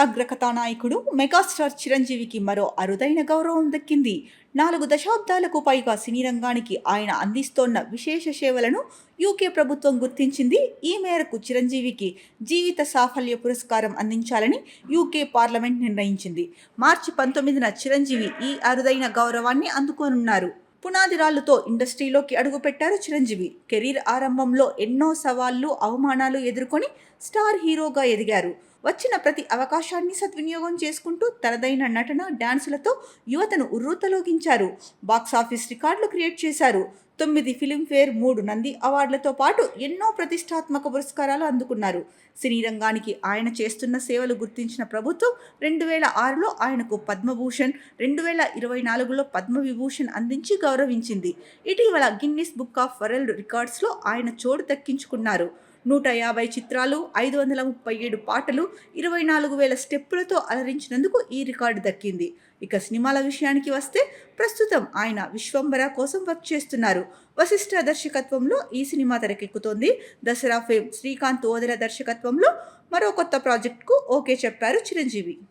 అగ్రకథానాయకుడు megastar చిరంజీవికి మరో అరుదైన గౌరవం దక్కింది. 4 దశాబ్దాలకు పైగా సినీ రంగానికి ఆయన అందిస్తోన్న విశేష సేవలను యూకే ప్రభుత్వం గుర్తించింది. ఈ మేరకు చిరంజీవికి జీవిత సాఫల్య పురస్కారం అందించాలని యూకే పార్లమెంట్ నిర్ణయించింది. మార్చి 19న చిరంజీవి ఈ అరుదైన గౌరవాన్ని అందుకోనున్నారు. పునాది రాళ్లతో ఇండస్ట్రీలోకి అడుగుపెట్టారు చిరంజీవి. కెరీర్ ఆరంభంలో ఎన్నో సవాళ్లు, అవమానాలు ఎదుర్కొని స్టార్ హీరోగా ఎదిగారు. వచ్చిన ప్రతి అవకాశాన్ని సద్వినియోగం చేసుకుంటూ తనదైన నటన, డాన్సులతో యువతను ఉర్రూతలూగించారు. బాక్సాఫీస్ రికార్డులు క్రియేట్ చేశారు. 9 ఫిలింఫేర్, 3 నంది అవార్డులతో పాటు ఎన్నో ప్రతిష్టాత్మక పురస్కారాలు అందుకున్నారు. సినీ రంగానికి ఆయన చేస్తున్న సేవలు గుర్తించిన ప్రభుత్వం 2006లో ఆయనకు పద్మభూషణ్, 2024లో పద్మవిభూషణ్ అందించి గౌరవించింది. ఇటీవల గిన్నిస్ బుక్ ఆఫ్ వరల్డ్ రికార్డ్స్లో ఆయన చోటు దక్కించుకున్నారు. 150 చిత్రాలు, 537 పాటలు, 24,000 స్టెప్పులతో అలరించినందుకు ఈ రికార్డు దక్కింది. ఇక సినిమాల విషయానికి వస్తే ప్రస్తుతం ఆయన విశ్వంబర కోసం వర్క్ చేస్తున్నారు. వశిష్ఠ దర్శకత్వంలో ఈ సినిమా తెరకెక్కుతోంది. దసరా ఫేమ్ శ్రీకాంత్ ఓదెల దర్శకత్వంలో మరో కొత్త ప్రాజెక్టుకు ఓకే చెప్పారు చిరంజీవి.